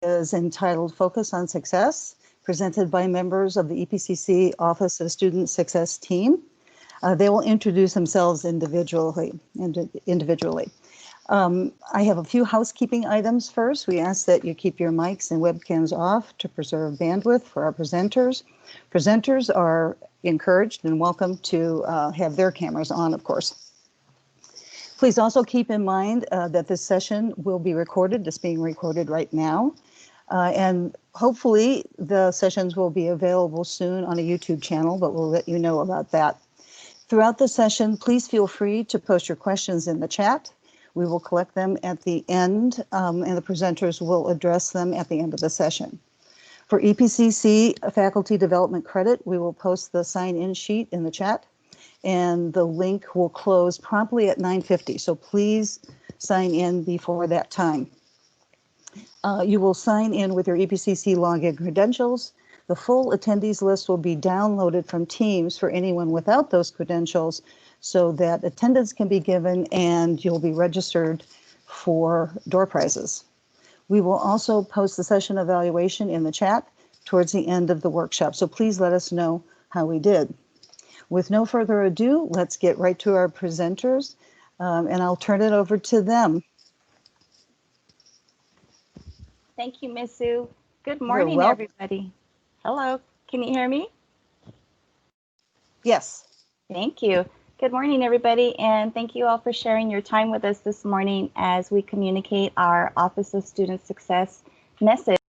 is entitled Focus on Success, presented by members of the EPCC Office of Student Success team. They will introduce themselves individually. I have a few housekeeping items first. We ask that you keep your mics and webcams off to preserve bandwidth for our presenters. Presenters are encouraged and welcome to have their cameras on, of course. Please also keep in mind that this session will be recorded. It's being recorded right now. And hopefully the sessions will be available soon on a YouTube channel, but we'll let you know about that. Throughout the session, please feel free to post your questions in the chat. We will collect them at the end, and the presenters will address them at the end of the session. For EPCC faculty development credit, we will post the sign-in sheet in the chat, and the link will close promptly at 9:50. So please sign in before that time. You will sign in with your EPCC login credentials. The full attendees list will be downloaded from Teams for anyone without those credentials so that attendance can be given and you'll be registered for door prizes. We will also post the session evaluation in the chat towards the end of the workshop. So please let us know how we did. With no further ado, let's get right to our presenters, and I'll turn it over to them. Thank you, Ms. Sue. Good morning, everybody. Hello, can you hear me? Yes. Thank you. Good morning, everybody, and thank you all for sharing your time with us this morning as we communicate our Office of Student Success message,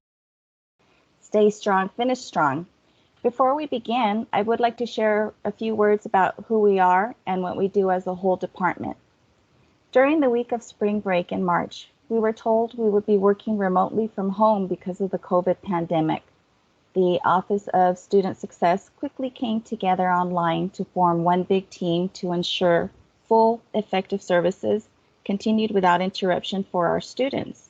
Stay Strong, Finish Strong. Before we begin, I would like to share a few words about who we are and what we do as a whole department. During the week of spring break in March, we were told we would be working remotely from home because of the COVID pandemic. The Office of Student Success quickly came together online to form one big team to ensure full, effective services continued without interruption for our students.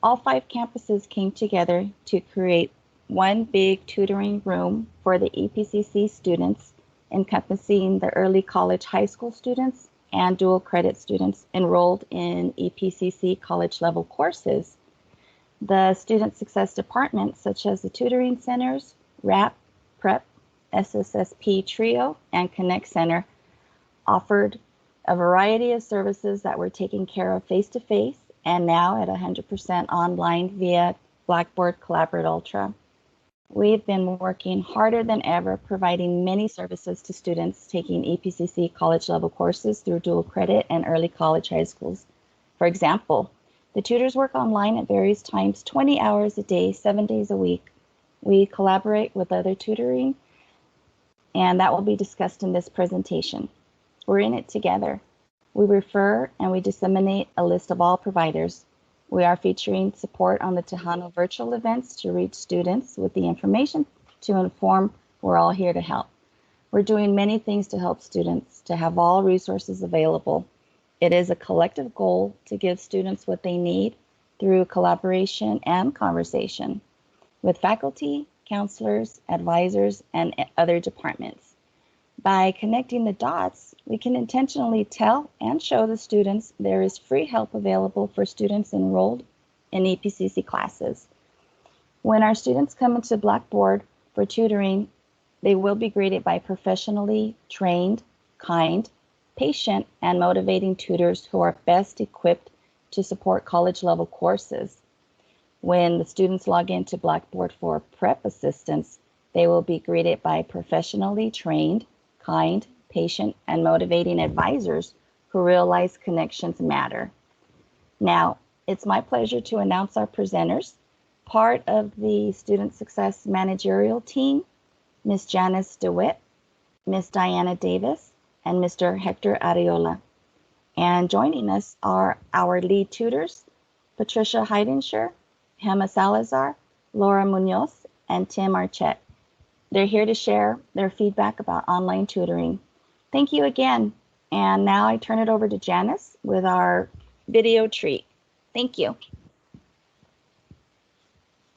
All 5 campuses came together to create one big tutoring room for the EPCC students, encompassing the early college high school students and dual credit students enrolled in EPCC college level courses. The Student Success Departments, such as the Tutoring Centers, RAP, PREP, SSSP Trio, and Connect Center, offered a variety of services that were taken care of face-to-face and now at 100% online via Blackboard Collaborate Ultra. We've been working harder than ever, providing many services to students taking EPCC college level courses through dual credit and early college high schools. For example, the tutors work online at various times, 20 hours a day, 7 days a week. We collaborate with other tutoring, and that will be discussed in this presentation. We're in it together. We refer and we disseminate a list of all providers. We are featuring support on the Tejano virtual events to reach students with the information to inform we're all here to help. We're doing many things to help students to have all resources available. It is a collective goal to give students what they need through collaboration and conversation with faculty, counselors, advisors, and other departments. By connecting the dots, we can intentionally tell and show the students there is free help available for students enrolled in EPCC classes. When our students come into Blackboard for tutoring, they will be graded by professionally trained, kind, patient, and motivating tutors who are best equipped to support college level courses. When the students log into Blackboard for prep assistance, they will be greeted by professionally trained, kind, patient, and motivating advisors who realize connections matter. Now, it's my pleasure to announce our presenters. Part of the Student Success Managerial team, Ms. Janice DeWitt, Ms. Diana Davis, and Mr. Hector Areola. And joining us are our lead tutors, Patricia Heidenscher, Hema Salazar, Laura Munoz, and Tim Archette. They're here to share their feedback about online tutoring. Thank you again. And now I turn it over to Janice with our video treat. Thank you.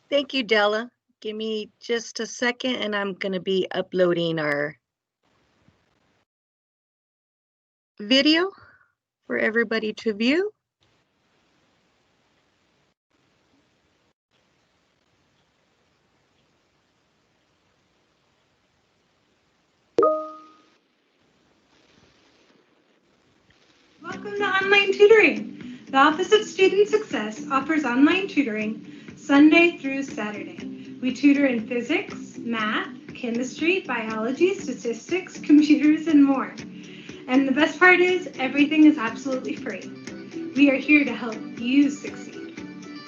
Thank you, Della. Give me just a second and I'm going to be uploading our video for everybody to view. welcome to Online Tutoring. The Office of Student Success offers online tutoring Sunday through Saturday. We tutor in physics, math, chemistry, biology, statistics, computers, and more. And the best part is, everything is absolutely free. We are here to help you succeed.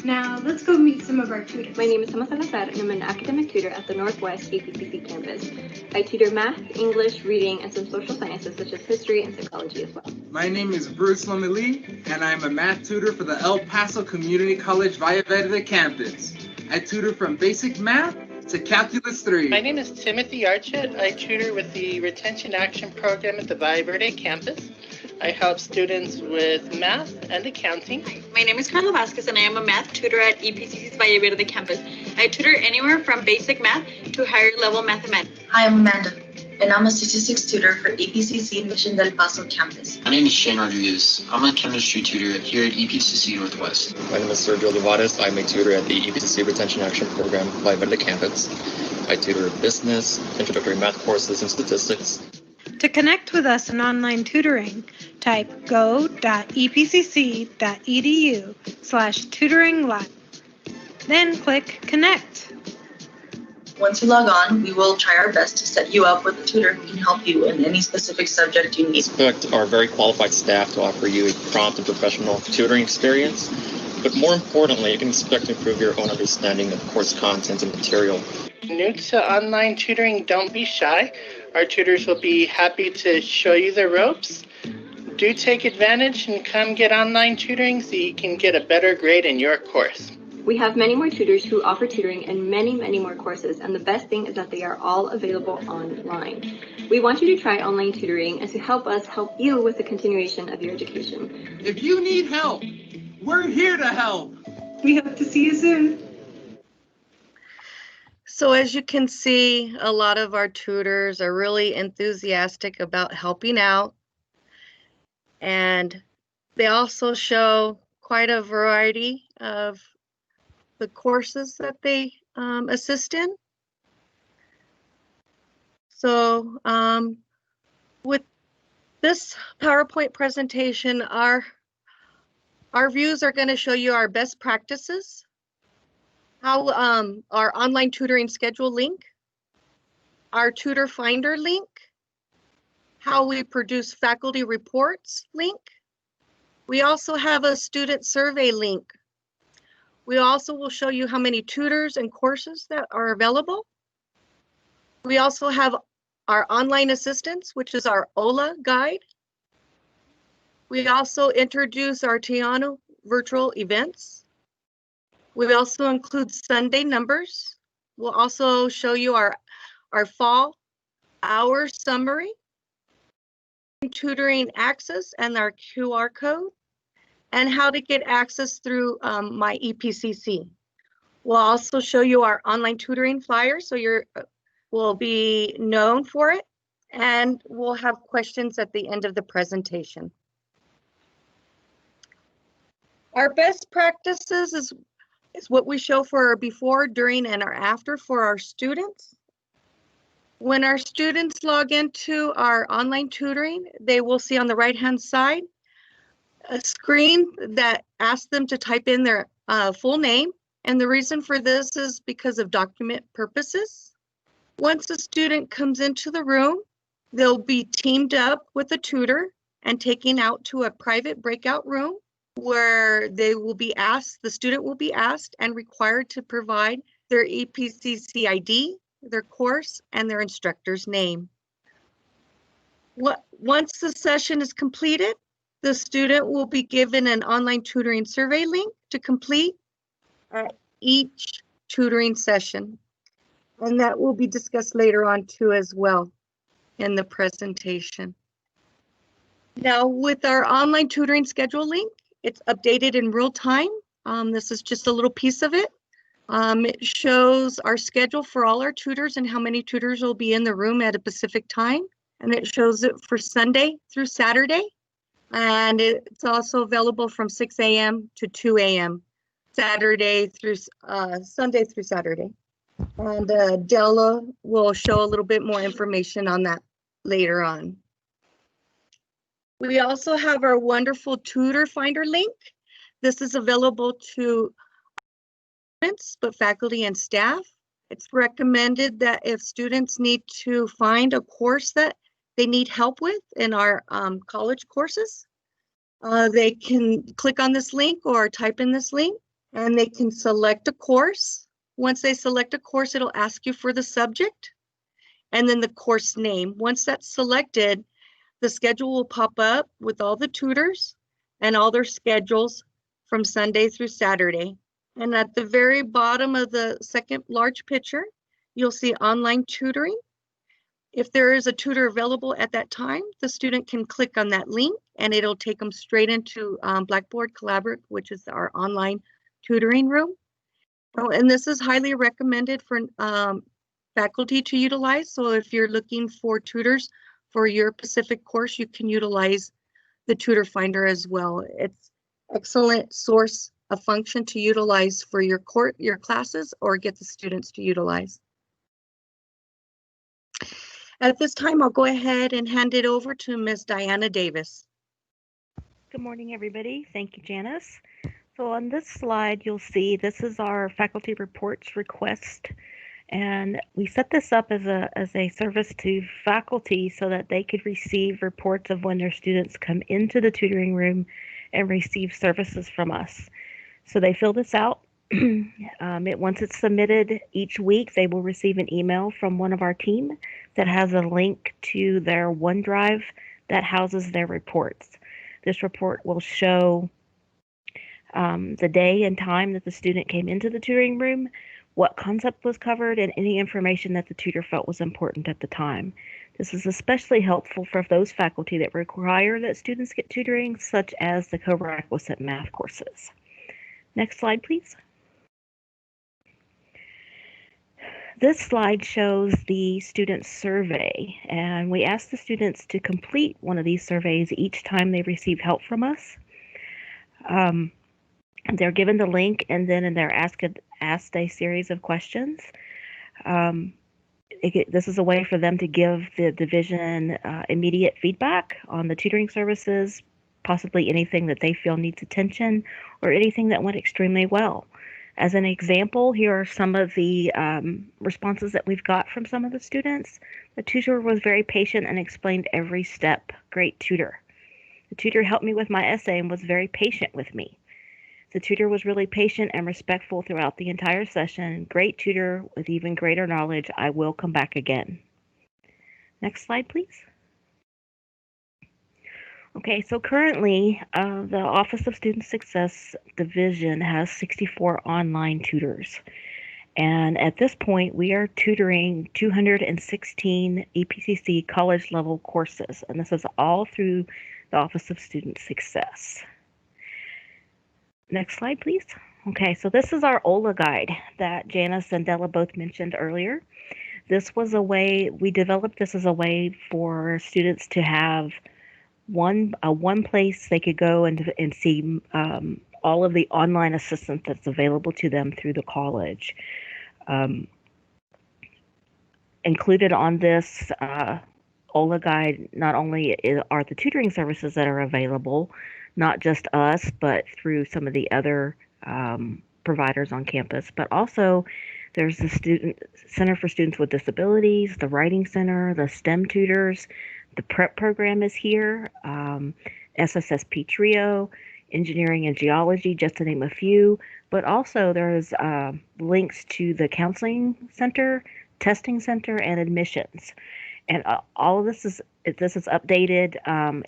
Now, let's go meet some of our tutors. My name is Sama Salazar, and I'm an academic tutor at the Northwest APCC campus. I tutor math, English, reading, and some social sciences such as history and psychology as well. My name is Bruce Lomeli, and I'm a math tutor for the El Paso Community College Valle Verde campus. I tutor from basic math to Calculus 3. My name is Timothy Archett. I tutor with the Retention Action Program at the Valle Verde campus. I help students with math and accounting. Hi, my name is Carla Vasquez, and I am a math tutor at EPCC's Valle Verde campus. I tutor anywhere from basic math to higher level mathematics. Hi, I'm Amanda, and I'm a statistics tutor for EPCC Mission del Paso campus. My name is Shane Rodriguez. I'm a chemistry tutor here at EPCC Northwest. My name is Sergio Olivares. I'm a tutor at the EPCC Retention Action Program Valle Verde campus. I tutor business, introductory math courses, and statistics. To connect with us in online tutoring, type go.epcc.edu/tutoringlive. Then click Connect. Once you log on, we will try our best to set you up with a tutor who can help you in any specific subject you need. Expect our very qualified staff to offer you a prompt and professional tutoring experience, but more importantly, you can expect to improve your own understanding of course content and material. New to online tutoring, don't be shy. Our tutors will be happy to show you the ropes. Do take advantage and come get online tutoring so you can get a better grade in your course. We have many more tutors who offer tutoring and many, many more courses, and the best thing is that they are all available online. We want you to try online tutoring and to help us help you with the continuation of your education. If you need help, we're here to help. We hope to see you soon. So as you can see, a lot of our tutors are really enthusiastic about helping out. And they also show quite a variety of the courses that they assist in. So with this PowerPoint presentation, our views are going to show you our best practices, how our online tutoring schedule link, our tutor finder link, how we produce faculty reports link. We also have a student survey link. We also will show you how many tutors and courses that are available. We also have our online assistance, which is our OLA guide. We also introduce our Tiano virtual events. We also include Sunday numbers. We'll also show you our fall hour summary, tutoring access and our QR code, and how to get access through my EPCC. We'll also show you our online tutoring flyer, so we'll be known for it, and we'll have questions at the end of the presentation. Our best practices is what we show for our before, during, and our after for our students. When our students log into our online tutoring, they will see on the right-hand side a screen that asks them to type in their full name. And the reason for this is because of document purposes. Once a student comes into the room, they'll be teamed up with a tutor and taken out to a private breakout room where they will be asked, the student will be asked and required to provide their EPCC ID, their course, and their instructor's name. Once the session is completed, the student will be given an online tutoring survey link to complete at each tutoring session. And that will be discussed later on too as well in the presentation. Now with our online tutoring schedule link, it's updated in real time. This is just a little piece of it. It shows our schedule for all our tutors and how many tutors will be in the room at a specific time. And it shows it for Sunday through Saturday. And it's also available from 6 a.m. to 2 a.m. Sunday through Saturday. And Della will show a little bit more information on that later on. We also have our wonderful Tutor Finder link. This is available to students, but faculty and staff. It's recommended that if students need to find a course that they need help with in our college courses, they can click on this link or type in this link, and they can select a course. Once they select a course, it'll ask you for the subject and then the course name. Once that's selected, the schedule will pop up with all the tutors and all their schedules from Sunday through Saturday. And at the very bottom of the second large picture, you'll see online tutoring. If there is a tutor available at that time, the student can click on that link and it'll take them straight into Blackboard Collaborate, which is our online tutoring room. Oh, and this is highly recommended for faculty to utilize. So if you're looking for tutors for your specific course, you can utilize the Tutor Finder as well. It's excellent source of function to utilize for your classes or get the students to utilize. At this time, I'll go ahead and hand it over to Ms. Diana Davis. Good morning, everybody. Thank you, Janice. So on this slide, you'll see this is our faculty reports request. And we set this up as a service to faculty so that they could receive reports of when their students come into the tutoring room and receive services from us. So they fill this out. Once it's submitted each week, they will receive an email from one of our team that has a link to their OneDrive that houses their reports. This report will show the day and time that the student came into the tutoring room, what concept was covered, and any information that the tutor felt was important at the time. This is especially helpful for those faculty that require that students get tutoring, such as the co-requisite math courses. Next slide, please. This slide shows the student survey, and we ask the students to complete one of these surveys each time they receive help from us. They're given the link, and then they're asked a series of questions. This is a way for them to give the division immediate feedback on the tutoring services, possibly anything that they feel needs attention, or anything that went extremely well. As an example, here are some of the responses that we've got from some of the students. The tutor was very patient and explained every step. Great tutor. The tutor helped me with my essay and was very patient with me. The tutor was really patient and respectful throughout the entire session. Great tutor with even greater knowledge. I will come back again. Next slide, please. Okay, so currently the Office of Student Success Division has 64 online tutors. And at this point, we are tutoring 216 EPCC college level courses. And this is all through the Office of Student Success. Next slide, please. Okay, so this is our OLA guide that Janice and Della both mentioned earlier. This was a way, we developed this as a way for students to have one place they could go and see all of the online assistance that's available to them through the college. Included on this OLA guide, not only are the tutoring services that are available, not just us, but through some of the other providers on campus, but also there's the Student Center for Students with Disabilities, the Writing Center, the STEM tutors, the PrEP program is here, SSSP Trio, Engineering and Geology, just to name a few, but also there's links to the Counseling Center, Testing Center, and Admissions. And all of this is updated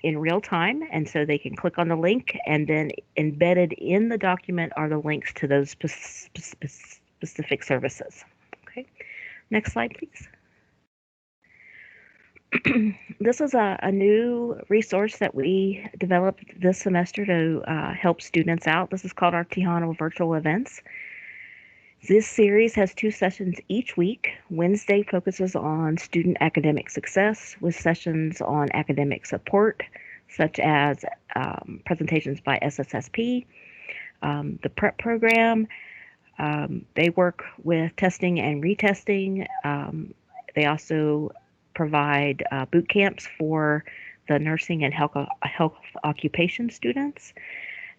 in real time, and so they can click on the link, and then embedded in the document are the links to those specific services. Okay, next slide, please. This is a new resource that we developed this semester to help students out. This is called our Tejano Virtual Events. This series has 2 sessions each week. Wednesday focuses on student academic success with sessions on academic support, such as presentations by SSSP, the PrEP program. They work with testing and retesting. They also provide boot camps for the nursing and health occupation students.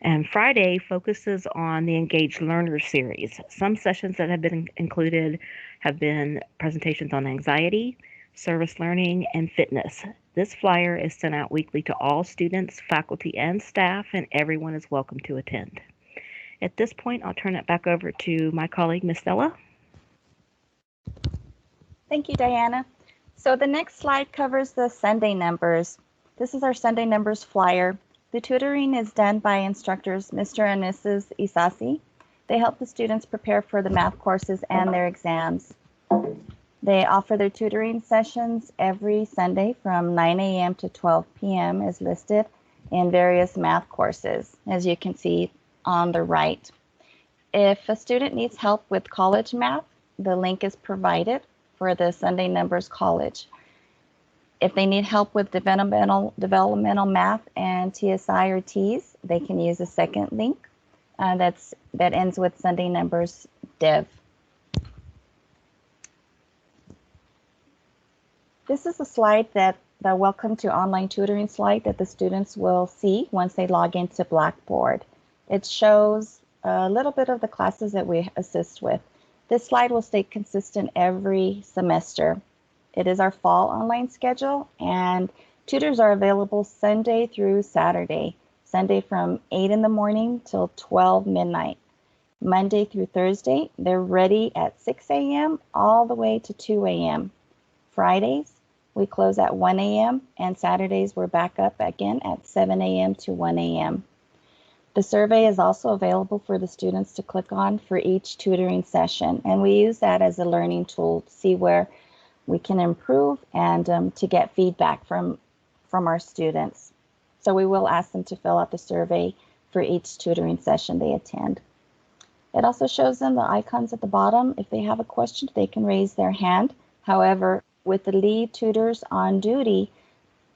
And Friday focuses on the Engaged Learner series. Some sessions that have been included have been presentations on anxiety, service learning, and fitness. This flyer is sent out weekly to all students, faculty, and staff, and everyone is welcome to attend. At this point, I'll turn it back over to my colleague, Ms. Stella. Thank you, Diana. So the next slide covers the Sunday numbers. This is our Sunday numbers flyer. The tutoring is done by instructors Mr. and Mrs. Isasi. They help the students prepare for the math courses and their exams. They offer their tutoring sessions every Sunday from 9 a.m. to 12 p.m. as listed in various math courses, as you can see on the right. If a student needs help with college math, the link is provided for the Sunday Numbers College. If they need help with developmental math and TSI or T's, they can use a second link that ends with Sunday Numbers Dev. This is a slide the Welcome to Online Tutoring slide that the students will see once they log into Blackboard. It shows a little bit of the classes that we assist with. This slide will stay consistent every semester. It is our fall online schedule, and tutors are available Sunday through Saturday. Sunday from 8 in the morning till 12 midnight. Monday through Thursday, they're ready at 6 a.m. all the way to 2 a.m. Fridays, we close at 1 a.m. and Saturdays we're back up again at 7 a.m. to 1 a.m. The survey is also available for the students to click on for each tutoring session, and we use that as a learning tool to see where we can improve and to get feedback from our students. So we will ask them to fill out the survey for each tutoring session they attend. It also shows them the icons at the bottom. If they have a question, they can raise their hand. However, with the lead tutors on duty,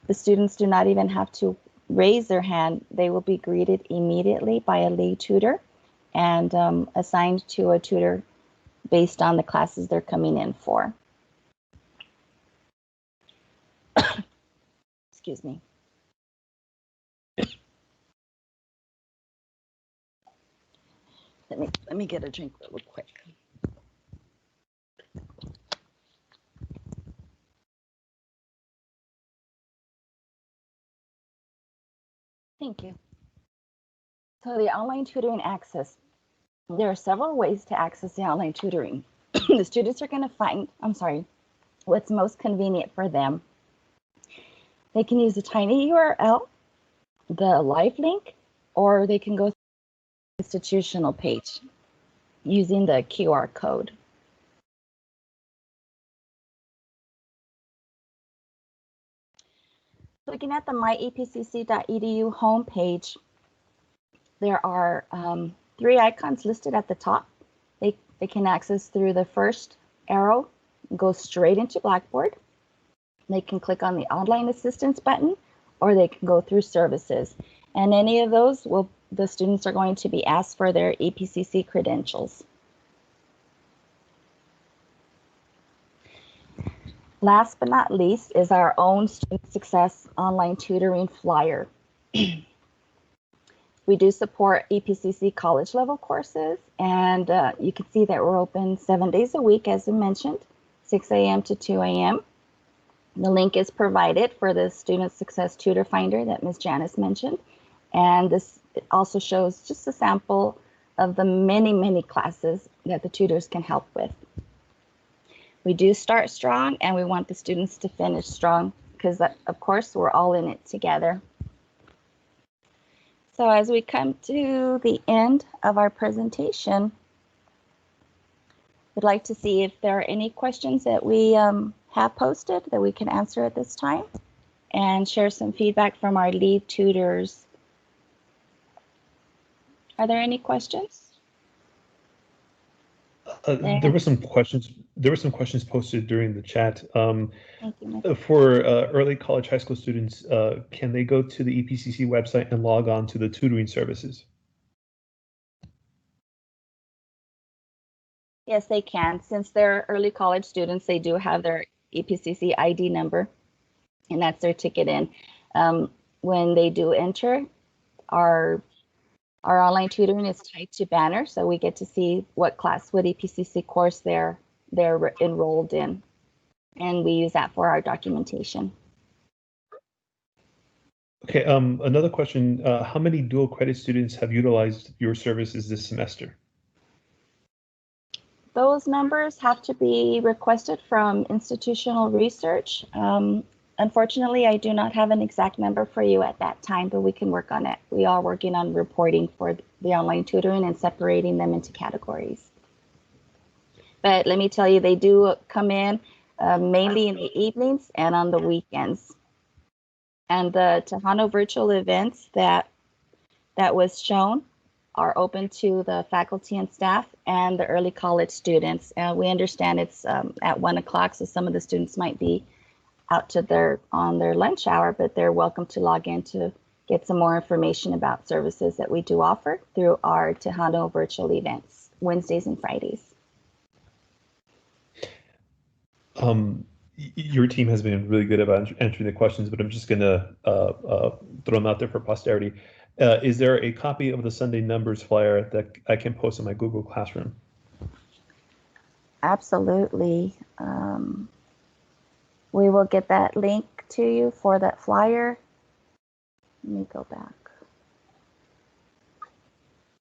the students do not even have to raise their hand. They will be greeted immediately by a lead tutor and assigned to a tutor based on the classes they're coming in for. Excuse me. Let me get a drink real quick. Thank you. So the online tutoring access. There are several ways to access the online tutoring. The students are going to find, what's most convenient for them. They can use the tiny URL, the live link, or they can go to the institutional page using the QR code. Looking at the myepcc.edu homepage, there are 3 icons listed at the top. They can access through the first arrow, go straight into Blackboard. They can click on the online assistance button, or they can go through services. And any of those, the students are going to be asked for their EPCC credentials. Last but not least is our own Student Success online tutoring flyer. We do support EPCC college level courses, and you can see that we're open 7 days a week, as I mentioned, 6 a.m. to 2 a.m. The link is provided for the Student Success Tutor Finder that Ms. Janice mentioned, and this also shows just a sample of the many, many classes that the tutors can help with. We do start strong, and we want the students to finish strong because, of course, we're all in it together. So as we come to the end of our presentation, we'd like to see if there are any questions that we have posted that we can answer at this time and share some feedback from our lead tutors. Are there any questions? There were some questions. There were some questions posted during the chat. Thank you, for early college high school students, can they go to the EPCC website and log on to the tutoring services? Yes, they can. Since they're early college students, they do have their EPCC ID number, and that's their ticket in. When they do enter, our online tutoring is tied to Banner, so we get to see what EPCC course they're enrolled in, and we use that for our documentation. Okay, another question. How many dual credit students have utilized your services this semester? Those numbers have to be requested from institutional research. Unfortunately, I do not have an exact number for you at that time, but we can work on it. We are working on reporting for the online tutoring and separating them into categories. But let me tell you, they do come in mainly in the evenings and on the weekends. And the Tejano virtual events that was shown are open to the faculty and staff and the early college students. We understand it's at 1 o'clock, so some of the students might be out on their lunch hour, but they're welcome to log in to get some more information about services that we do offer through our Tejano virtual events, Wednesdays and Fridays. Your team has been really good about answering the questions, but I'm just going to throw them out there for posterity. Is there a copy of the Sunday numbers flyer that I can post in my Google Classroom? Absolutely. We will get that link to you for that flyer. Let me go back.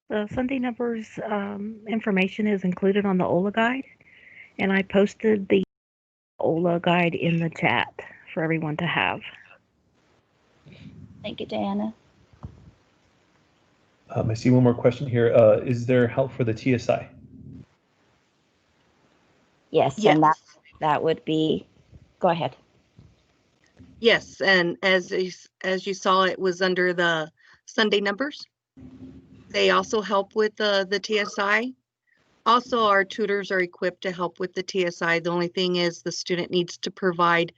The Sunday numbers information is included on the OLA guide, and I posted the OLA guide in the chat for everyone to have. Thank you, Diana. I see one more question here. Is there help for the TSI? Yes, Yes. and that would be, go ahead. Yes, and as you saw, it was under the Sunday numbers. They also help with the TSI. Also, our tutors are equipped to help with the TSI. The only thing is the student needs to provide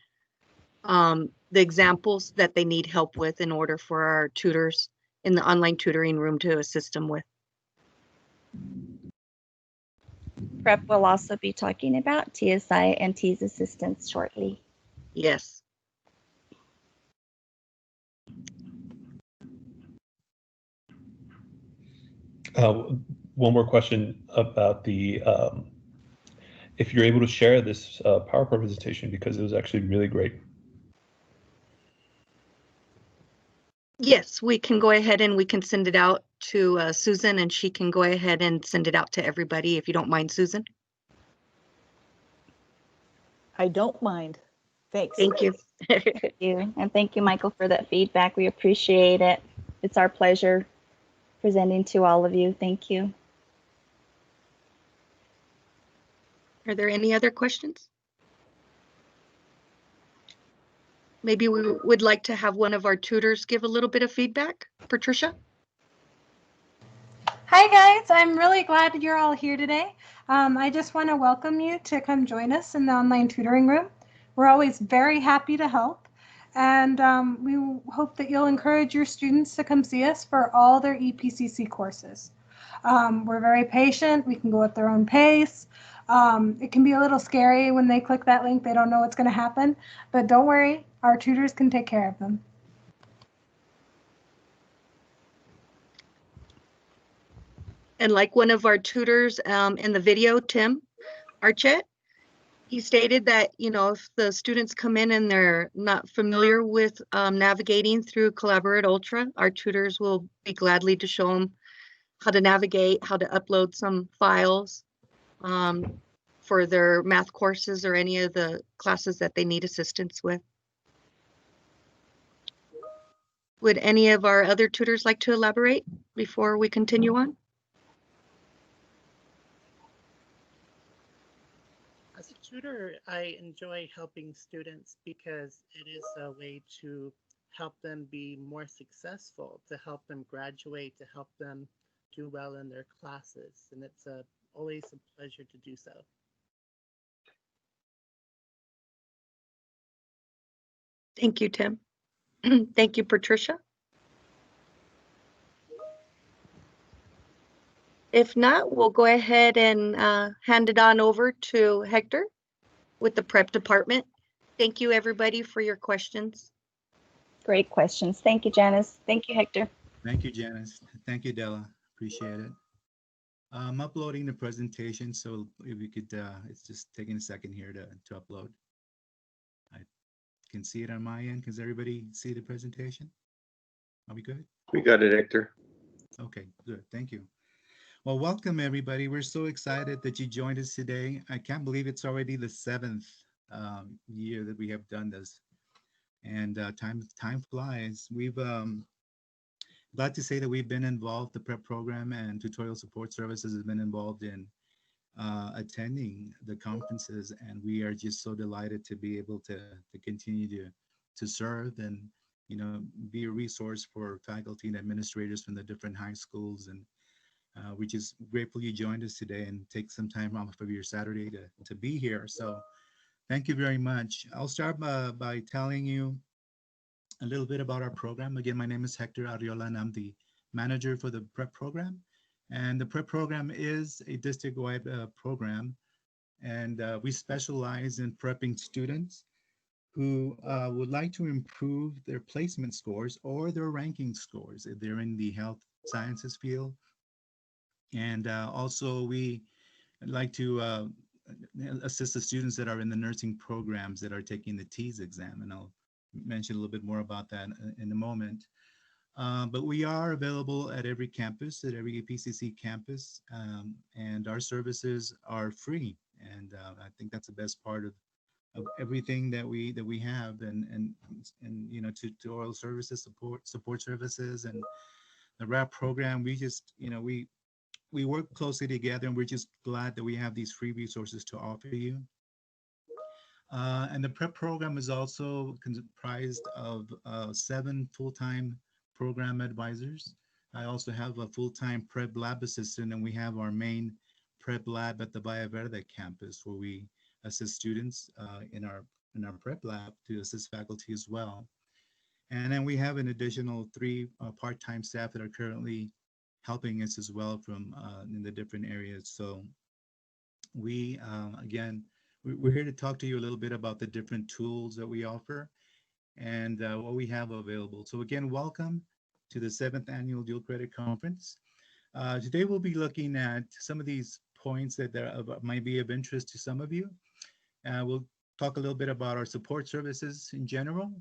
the examples that they need help with in order for our tutors in the online tutoring room to assist them with. Prep will also be talking about TSI and TEAS assistance shortly. Yes. One more question about the, if you're able to share this PowerPoint presentation, because it was actually really great. Yes, we can go ahead and we can send it out to Susan, and she can go ahead and send it out to everybody if you don't mind, Susan. I don't mind. Thanks. Thank you. Thank you. And thank you, Michael, for that feedback. We appreciate it. It's our pleasure presenting to all of you. Thank you. Are there any other questions? Maybe we would like to have one of our tutors give a little bit of feedback. Patricia? Hi guys, I'm really glad you're all here today. I just want to welcome you to come join us in the online tutoring room. We're always very happy to help, and we hope that you'll encourage your students to come see us for all their EPCC courses. We're very patient. We can go at their own pace. It can be a little scary when they click that link. They don't know what's going to happen, but don't worry, our tutors can take care of them. And like one of our tutors in the video, Tim Archett, he stated that, you know, if the students come in and they're not familiar with navigating through Collaborate Ultra, our tutors will be gladly to show them how to navigate, how to upload some files for their math courses or any of the classes that they need assistance with. Would any of our other tutors like to elaborate before we continue on? As a tutor, I enjoy helping students because it is a way to help them be more successful, to help them graduate, to help them do well in their classes. And it's always a pleasure to do so. Thank you, Tim. Thank you, Patricia. If not, we'll go ahead and hand it on over to Hector with the prep department. Thank you, everybody, for your questions. Great questions. Thank you, Janice. Thank you, Hector. Thank you, Janice. Thank you, Della. Appreciate it. I'm uploading the presentation, so if you could, it's just taking a second here to upload. I can see it on my end. Can everybody see the presentation? Are we good? We got it, Hector. Okay, good. Thank you. Well, welcome everybody. We're so excited that you joined us today. I can't believe it's already the 7th year that we have done this, and time flies. We've glad to say that we've been involved. The prep program and tutorial support services has been involved in attending the conferences, and we are just so delighted to be able to continue to serve and be a resource for faculty and administrators from the different high schools. And we're just grateful you joined us today and take some time off of your Saturday to be here. So thank you very much. I'll start by telling you a little bit about our program. Again, my name is Hector Arriola, and I'm the manager for the prep program. And the prep program is a district-wide program, and we specialize in prepping students who would like to improve their placement scores or their ranking scores if they're in the health sciences field. And also we like to assist the students that are in the nursing programs that are taking the TEAS exam, and I'll mention a little bit more about that in a moment. But we are available at every campus, at every EPCC campus, and our services are free. And I think that's the best part of everything that we have, and tutorial services, support services, and the RAP program. We just we work closely together, and we're just glad that we have these free resources to offer you. And the prep program is also comprised of 7 full-time program advisors. I also have a full-time prep lab assistant, and we have our main prep lab at the Valle Verde campus, where we assist students in our prep lab to assist faculty as well. And then we have an additional 3 part-time staff that are currently helping us as well from in the different areas. So we again, we're here to talk to you a little bit about the different tools that we offer and what we have available. So again, welcome to the 7th Annual Dual Credit Conference. Today we'll be looking at some of these points that might be of interest to some of you. We'll talk a little bit about our support services in general.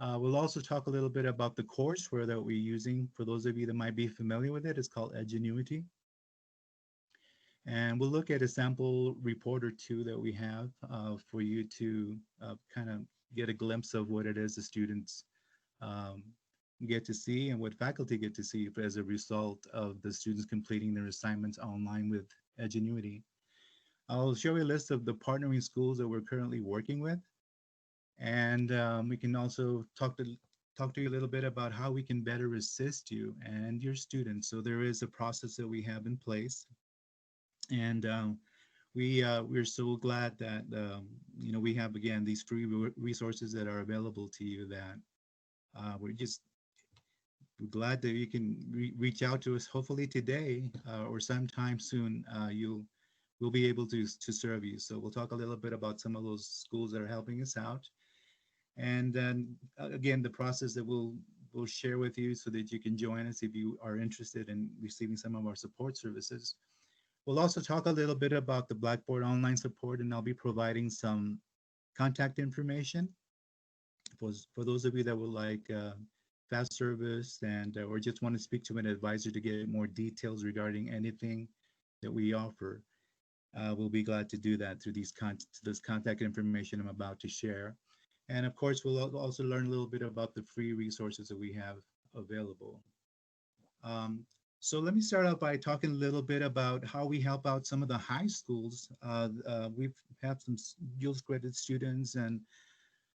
We'll also talk a little bit about the courseware that we're using. For those of you that might be familiar with it, it's called Edgenuity. And we'll look at a sample report or two that we have for you to kind of get a glimpse of what it is the students get to see and what faculty get to see as a result of the students completing their assignments online with Edgenuity. I'll show you a list of the partnering schools that we're currently working with. And we can also talk to you a little bit about how we can better assist you and your students. So there is a process that we have in place. And we're so glad that we have, again, these free resources that are available to you, that we're glad that you can reach out to us, hopefully today or sometime soon. We'll be able to serve you. So we'll talk a little bit about some of those schools that are helping us out. And then again, the process that we'll share with you so that you can join us if you are interested in receiving some of our support services. We'll also talk a little bit about the Blackboard online support, and I'll be providing some contact information for those of you that would like fast service and or just want to speak to an advisor to get more details regarding anything that we offer. We'll be glad to do that through this contact information I'm about to share. And of course, we'll also learn a little bit about the free resources that we have available. So let me start out by talking a little bit about how we help out some of the high schools. We've had some dual credit students and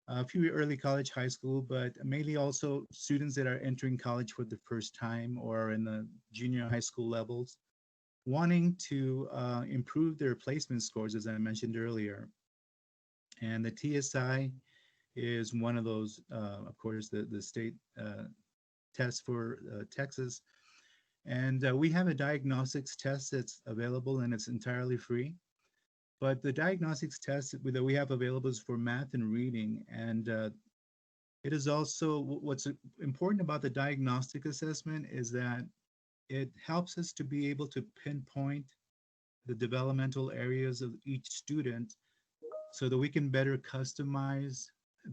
a few early college, high school, but mainly also students that are entering college for the first time or in the junior high school levels, wanting to improve their placement scores, as I mentioned earlier. And the TSI is one of those, of course, the state test for Texas. And we have a diagnostics test that's available, and it's entirely free. But the diagnostics test that we have available is for math and reading. And It is also what's important about the diagnostic assessment is that it helps us to be able to pinpoint the developmental areas of each student so that we can better customize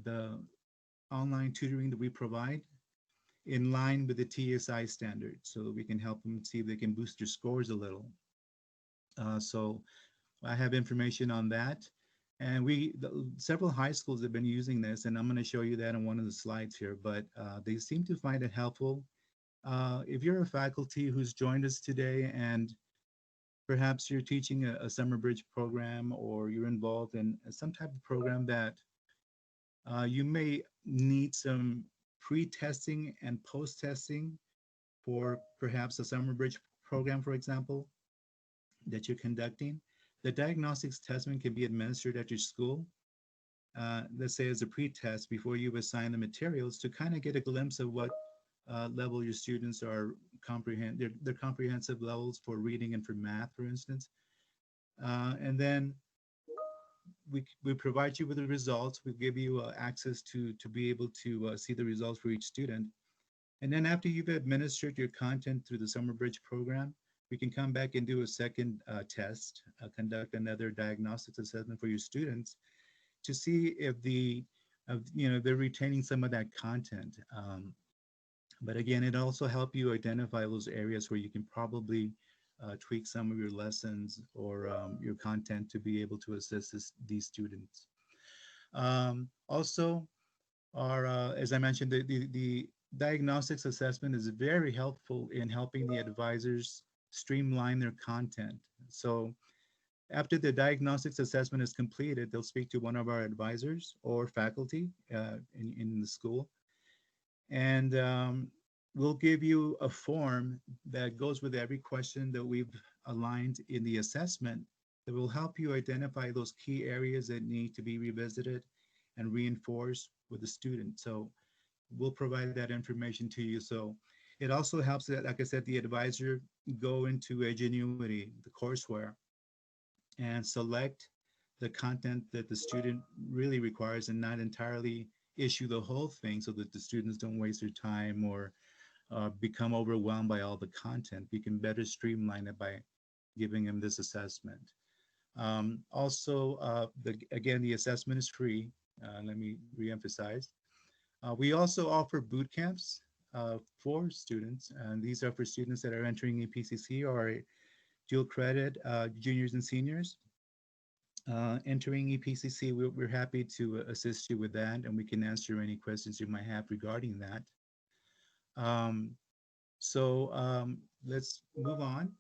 the online tutoring that we provide in line with the TSI standard so that we can help them see if they can boost their scores a little. So I have information on that. And several high schools have been using this, and I'm going to show you that on one of the slides here, but they seem to find it helpful. If you're a faculty who's joined us today and perhaps you're teaching a summer bridge program or you're involved in some type of program that you may need some pre-testing and post-testing for perhaps a summer bridge program, for example, that you're conducting, the diagnostics testament can be administered at your school, let's say as a pre-test before you assign the materials to kind of get a glimpse of what level your students are their comprehensive levels for reading and for math, for instance. And then we provide you with the results. We give you access to be able to see the results for each student. And then after you've administered your content through the Summer Bridge program, we can come back and do a second test, conduct another diagnostics assessment for your students to see if they're retaining some of that content. But again, it also helps you identify those areas where you can probably tweak some of your lessons or your content to be able to assist these students. Also, as I mentioned, the diagnostics assessment is very helpful in helping the advisors streamline their content. So after the diagnostics assessment is completed, they'll speak to one of our advisors or faculty in the school. And we'll give you a form that goes with every question that we've aligned in the assessment that will help you identify those key areas that need to be revisited and reinforced with the student. So we'll provide that information to you. So it also helps that, like I said, the advisor go into Edgenuity, the courseware, and select the content that the student really requires and not entirely issue the whole thing so that the students don't waste their time or become overwhelmed by all the content. We can better streamline it by giving them this assessment. Also, again, the assessment is free. Let me reemphasize. We also offer boot camps for students, and these are for students that are entering EPCC or dual credit juniors and seniors. Entering EPCC, we're happy to assist you with that, and we can answer any questions you might have regarding that. Let's move on.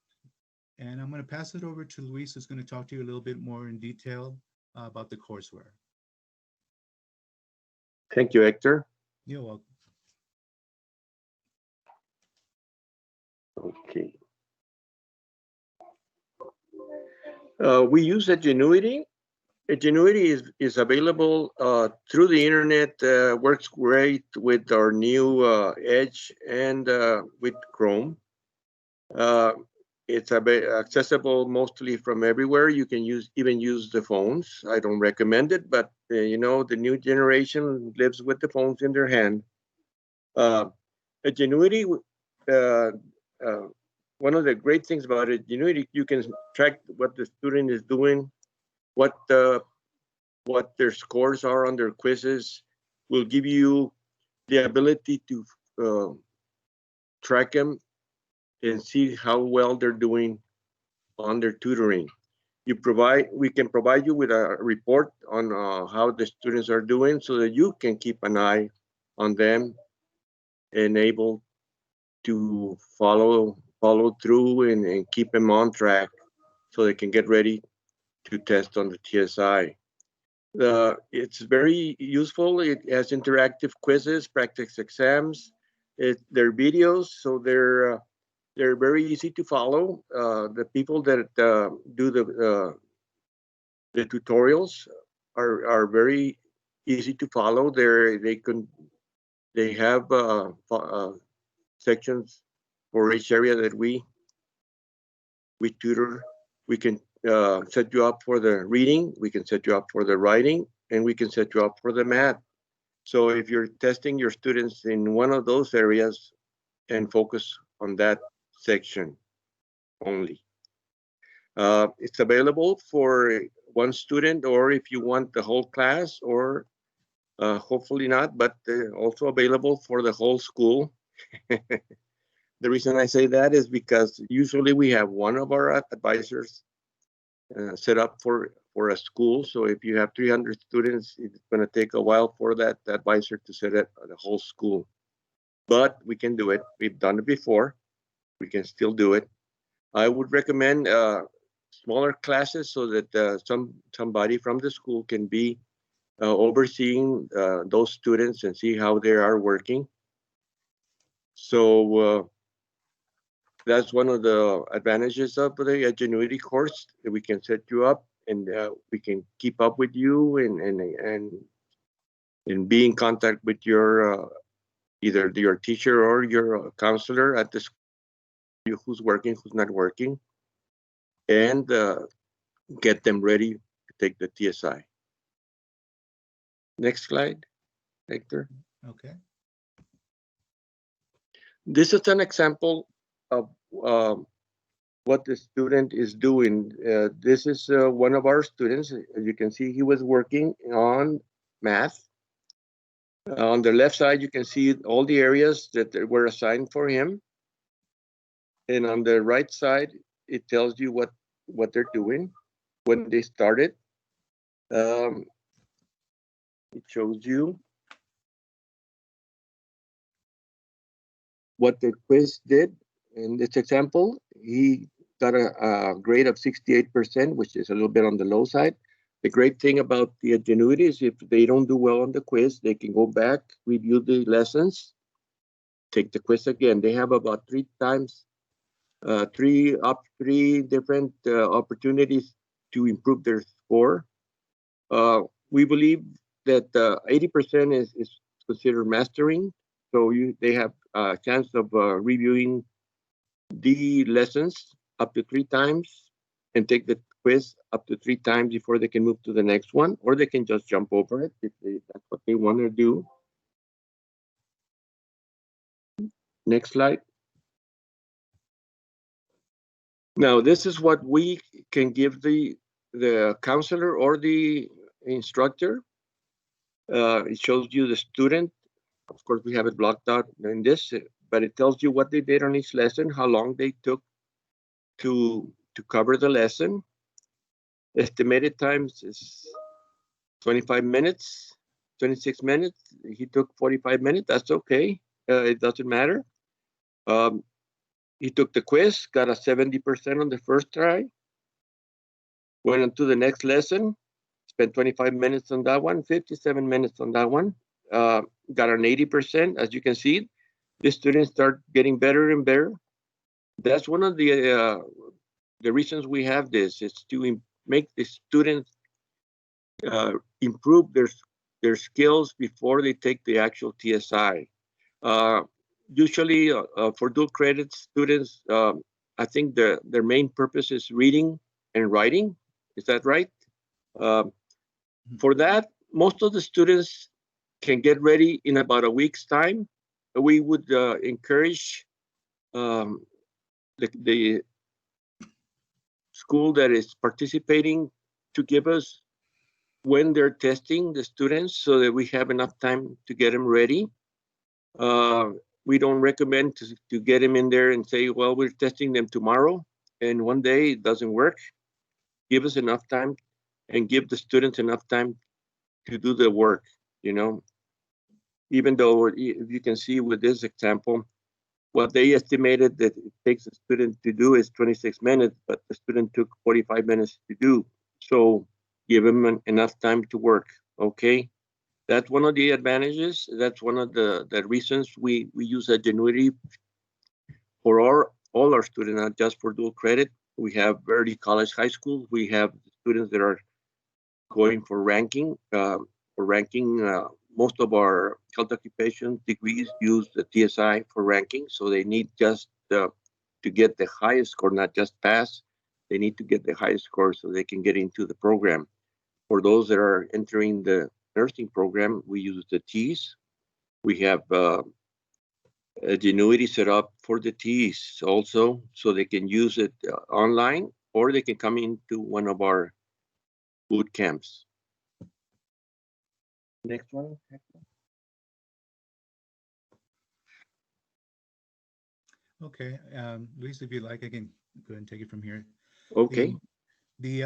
And I'm going to pass it over to Luis, who's going to talk to you a little bit more in detail about the courseware. Thank you, Hector. You're welcome. Okay. We use Edgenuity. Edgenuity is available through the internet, works great with our new Edge and with Chrome. It's accessible mostly from everywhere. You can even use the phones. I don't recommend it, but the new generation lives with the phones in their hand. Edgenuity, one of the great things about Edgenuity, you can track what the student is doing, what their scores are on their quizzes. Will give you the ability to track them and see how well they're doing on their tutoring. We can provide you with a report on how the students are doing so that you can keep an eye on them and able to follow through and keep them on track so they can get ready to test on the TSI. It's very useful. It has interactive quizzes, practice exams. They're videos, so they're very easy to follow. The people that do the tutorials are very easy to follow. They have sections for each area that we tutor. We can set you up for the reading, we can set you up for the writing, and we can set you up for the math. So if you're testing your students in one of those areas, and focus on that section only. It's available for one student, or if you want the whole class, or hopefully not, but also available for the whole school. The reason I say that is because usually we have one of our advisors set up for a school. So if you have 300 students, it's going to take a while for that advisor to set up the whole school. But we can do it. We've done it before. We can still do it. I would recommend smaller classes so that somebody from the school can be overseeing those students and see how they are working. So that's one of the advantages of the Genuity course, that we can set you up and we can keep up with you and be in contact with your either your teacher or your counselor at the school, who's working, who's not working, and get them ready to take the TSI. Next slide, Hector. Okay. This is an example of what the student is doing. This is one of our students. As you can see, he was working on math. On the left side, you can see all the areas that were assigned for him. And on the right side, it tells you what they're doing when they started. It shows you what the quiz did. In this example, he got a grade of 68%, which is a little bit on the low side. The great thing about the Genuity is if they don't do well on the quiz, they can go back, review the lessons, take the quiz again. They have about three different opportunities to improve their score. We believe that 80% is considered mastering. So they have a chance of reviewing the lessons up to 3 times and take the quiz up to 3 times before they can move to the next one, or they can just jump over it if that's what they want to do. Next slide. Now, this is what we can give the counselor or the instructor. It shows you the student. Of course, we have it blocked out in this, but it tells you what they did on each lesson, how long they took to cover the lesson. Estimated times is 25 minutes, 26 minutes. He took 45 minutes. That's okay. It doesn't matter. He took the quiz, got a 70% on the first try. Went on to the next lesson, spent 25 minutes on that one, 57 minutes on that one. Got an 80%. As you can see, the students start getting better and better. That's one of the reasons we have this, is to make the students improve their skills before they take the actual TSI. Usually for dual credit students, I think their main purpose is reading and writing. Is that right? For that, most of the students can get ready in about a week's time. We would encourage the school that is participating to give us when they're testing the students so that we have enough time to get them ready. We don't recommend to get them in there and say, well, we're testing them tomorrow, and one day it doesn't work. Give us enough time and give the students enough time to do the work, Even though, if you can see with this example, what they estimated that it takes a student to do is 26 minutes, but the student took 45 minutes to do. So give them enough time to work, okay? That's one of the advantages. That's one of the reasons we use a Genuity for all our students, not just for dual credit. We have early college, high school. We have students that are going for ranking. Most of our health occupation degrees use the TSI for ranking, so they need just to get the highest score, not just pass. They need to get the highest score so they can get into the program. For those that are entering the nursing program, we use the T's. We have a Genuity set up for the T's also, so they can use it online or they can come into one of our boot camps. Next one. Okay, Luis, if you like, I can go ahead and take it from here. Okay. The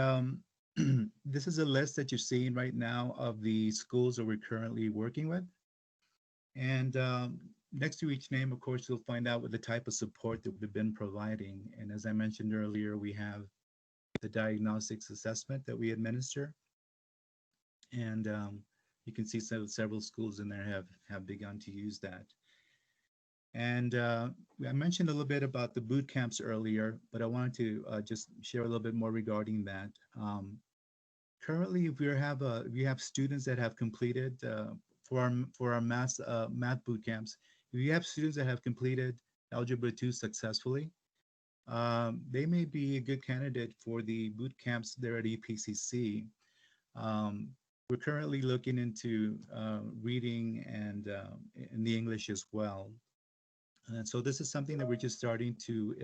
this is a list that you're seeing right now of the schools that we're currently working with. And next to each name, of course, you'll find out what the type of support that we've been providing. And as I mentioned earlier, we have the diagnostics assessment that we administer. And you can see several schools in there have begun to use that. And I mentioned a little bit about the boot camps earlier, but I wanted to just share a little bit more regarding that. Currently, if we have students that have completed for our math boot camps, if you have students that have completed Algebra 2 successfully, they may be a good candidate for the boot camps there at EPCC. We're currently looking into reading and in the English as well. And so this is something that we're just starting to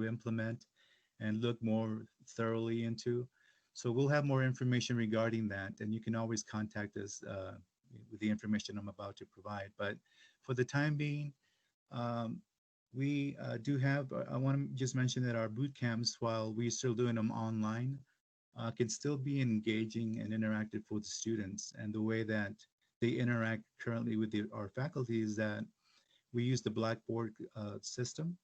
implement and look more thoroughly into. So we'll have more information regarding that, and you can always contact us with the information I'm about to provide. But for the time being, we do have, I want to just mention that our boot camps, while we're still doing them online, can still be engaging and interactive for the students. And the way that they interact currently with our faculty is that we use the Blackboard system,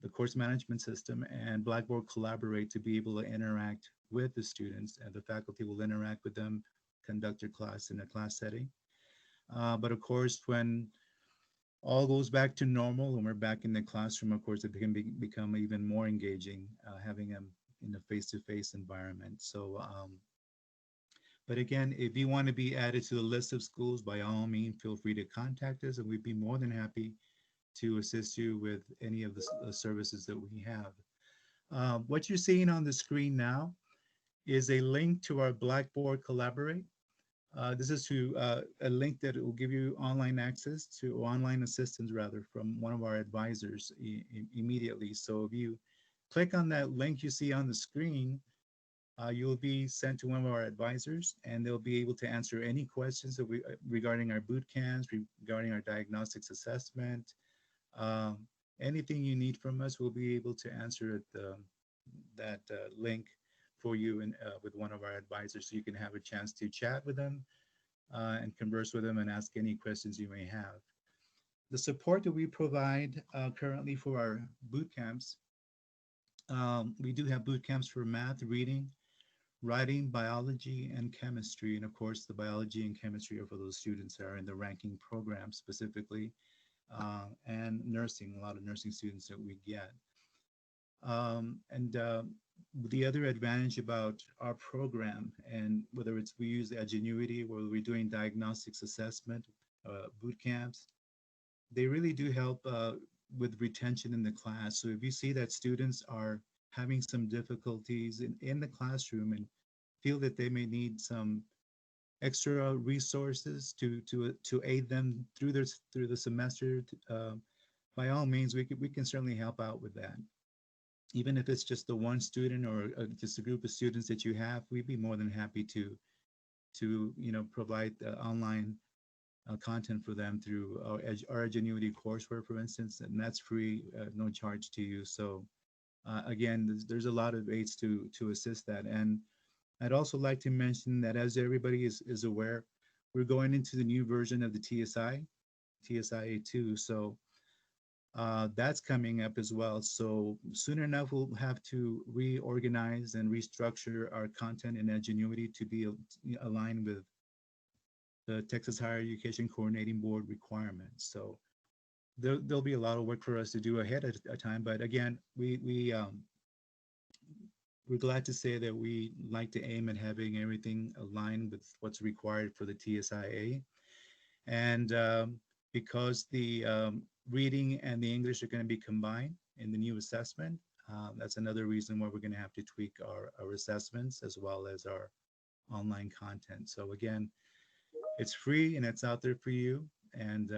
the course management system, and Blackboard Collaborate to be able to interact with the students, and the faculty will interact with them, conduct their class in a class setting. But of course, when all goes back to normal, when we're back in the classroom, of course, it can become even more engaging, having them in a face-to-face environment. So, but again, if you want to be added to the list of schools, by all means, feel free to contact us, and we'd be more than happy to assist you with any of the services that we have. What you're seeing on the screen now is a link to our Blackboard Collaborate. This is a link that will give you online access to, or online assistance rather, from one of our advisors immediately. So if you click on that link you see on the screen, you'll be sent to one of our advisors, and they'll be able to answer any questions that regarding our boot camps, regarding our diagnostics assessment. Anything you need from us, we'll be able to answer at that link for you and with one of our advisors, so you can have a chance to chat with them and converse with them and ask any questions you may have. The support that we provide currently for our boot camps, we do have boot camps for math, reading, writing, biology, and chemistry. And of course, the biology and chemistry are for those students that are in the ranking program specifically, and nursing, a lot of nursing students that we get. The other advantage about our program, and whether it's we use Ingenuity, whether we're doing diagnostics assessment, boot camps, they really do help with retention in the class. So if you see that students are having some difficulties in the classroom and feel that they may need some extra resources to aid them through the semester, by all means, we can certainly help out with that. Even if it's just the one student or just a group of students that you have, we'd be more than happy to provide online content for them through our Ingenuity courseware, for instance, and that's free, no charge to you. So again, there's a lot of aids to assist that. And I'd also like to mention that, as everybody is aware, we're going into the new version of the TSI, TSIA2. So that's coming up as well. So soon enough, we'll have to reorganize and restructure our content in Ingenuity to be aligned with the Texas Higher Education Coordinating Board requirements. So there'll be a lot of work for us to do ahead of time. But again, we're glad to say that we like to aim at having everything aligned with what's required for the TSIA. And because the reading and the English are going to be combined in the new assessment, that's another reason why we're going to have to tweak our assessments as well as our online content. So again, It's free and it's out there for you. And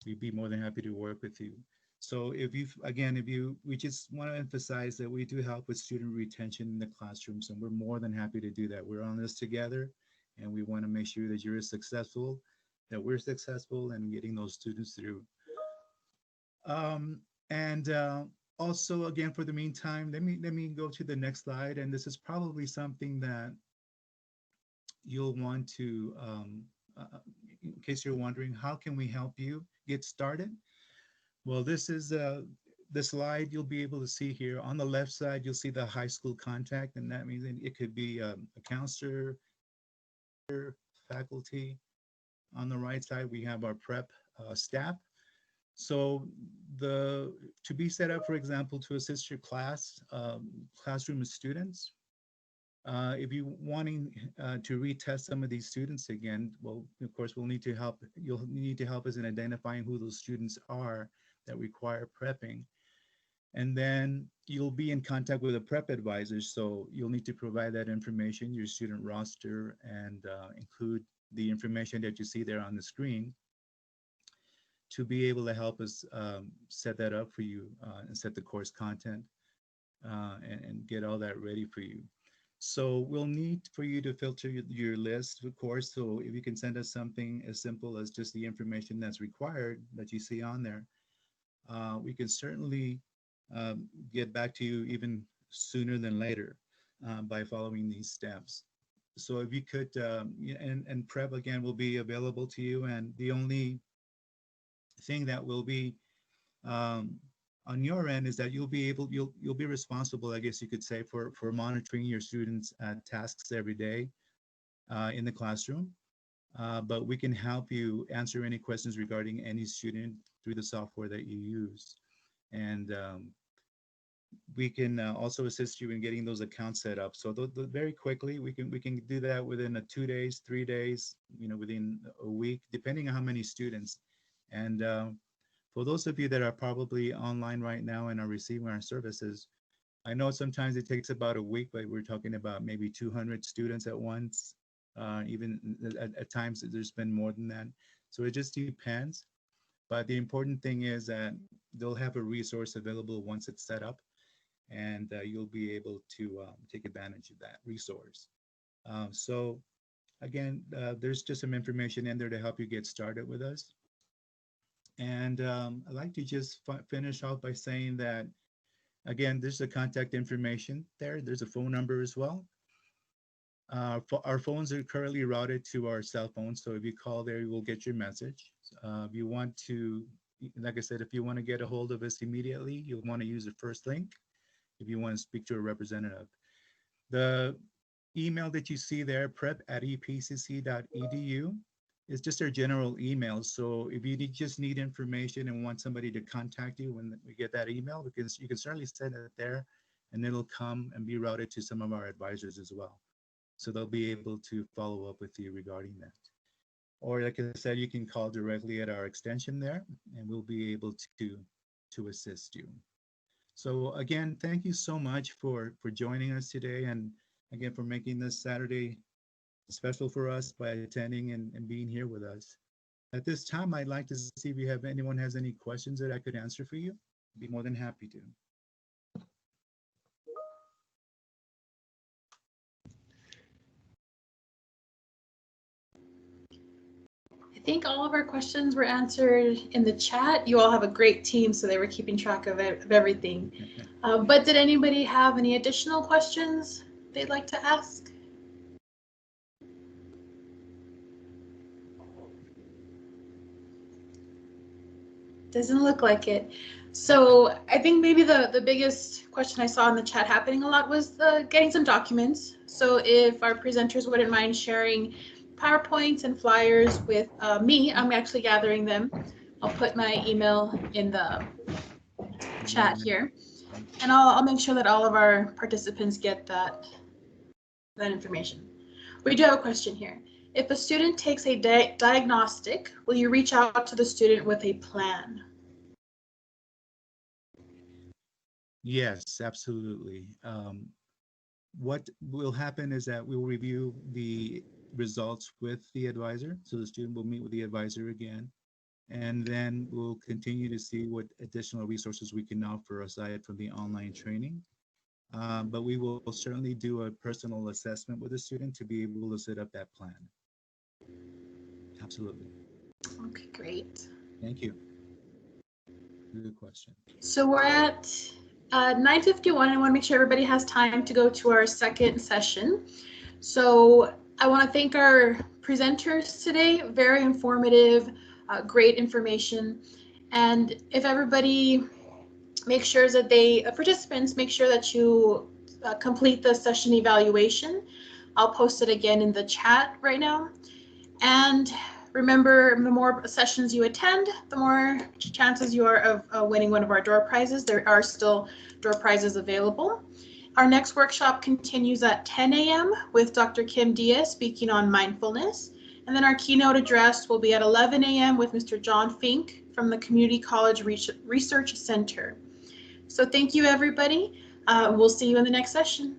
we'd be more than happy to work with you. So we just want to emphasize that we do help with student retention in the classrooms, and we're more than happy to do that. We're on this together, and we want to make sure that you're successful, that we're successful in getting those students through. And Also, again, for the meantime, let me go to the next slide, and this is probably something that you'll want to, in case you're wondering, how can we help you get started? Well, this is the slide you'll be able to see here. On the left side, you'll see the high school contact, and that means it could be a counselor, faculty. On the right side, we have our prep staff. So to be set up, for example, to assist your classroom of students, if you wanting to retest some of these students again, well, of course, you'll need to help us in identifying who those students are that require prepping. And then you'll be in contact with a prep advisor. So you'll need to provide that information, your student roster, and include the information that you see there on the screen to be able to help us set that up for you and set the course content and get all that ready for you. So we'll need for you to filter your list, of course. So if you can send us something as simple as just the information that's required that you see on there, we can certainly get back to you even sooner than later by following these steps. So if you could, and prep again will be available to you, and the only thing that will be on your end is that you'll be responsible, I guess you could say, for monitoring your students' tasks every day in the classroom. But we can help you answer any questions regarding any student through the software that you use. And we can also assist you in getting those accounts set up. So very quickly, we can do that within 2 days, 3 days, within a week, depending on how many students. And for those of you that are probably online right now and are receiving our services, I know sometimes it takes about a week, but we're talking about maybe 200 students at once. Even at times there's been more than that. So it just depends. But the important thing is that they'll have a resource available once it's set up, and you'll be able to take advantage of that resource. So again, there's just some information in there to help you get started with us. And I'd like to just finish off by saying that, again, there's the contact information there. There's a phone number as well. Our phones are currently routed to our cell phones. So if you call there, you will get your message. If you want to, like I said, if you want to get a hold of us immediately, you'll want to use the first link. If you want to speak to a representative, the email that you see there, prep@epcc.edu, is just our general email. So if you just need information and want somebody to contact you when we get that email, because you can certainly send it there, and it'll come and be routed to some of our advisors as well. So they'll be able to follow up with you regarding that. Or like I said, you can call directly at our extension there, and we'll be able to assist you. So again, thank you so much for joining us today, and again, for making this Saturday special for us by attending and being here with us. At this time, I'd like to see if anyone has any questions that I could answer for you. I'd be more than happy to. I think all of our questions were answered in the chat. You all have a great team, so they were keeping track of everything. But did anybody have any additional questions they'd like to ask? Doesn't look like it. So I think maybe the biggest question I saw in the chat happening a lot was getting some documents. So if our presenters wouldn't mind sharing PowerPoints and flyers with me, I'm actually gathering them. I'll put my email in the chat here, and I'll make sure that all of our participants get that information. We do have a question here. If a student takes a diagnostic, will you reach out to the student with a plan? Yes, absolutely. What will happen is that we'll review results with the advisor. So the student will meet with the advisor again, and then we'll continue to see what additional resources we can offer aside from the online training. But we will certainly do a personal assessment with the student to be able to set up that plan. Absolutely. Okay, great. Thank you. Good question. So we're at 9:51. I want to make sure everybody has time to go to our second session. So I want to thank our presenters today. Very informative, great information. And if everybody makes sure that participants make sure that you complete the session evaluation. I'll post it again in the chat right now. And remember, the more sessions you attend, the more chances you are of winning one of our door prizes. There are still door prizes available. Our next workshop continues at 10 a.m. with Dr. Kim Diaz speaking on mindfulness. And then our keynote address will be at 11 a.m. with Mr. John Fink from the Community College Research Center. So thank you, everybody. We'll see you in the next session.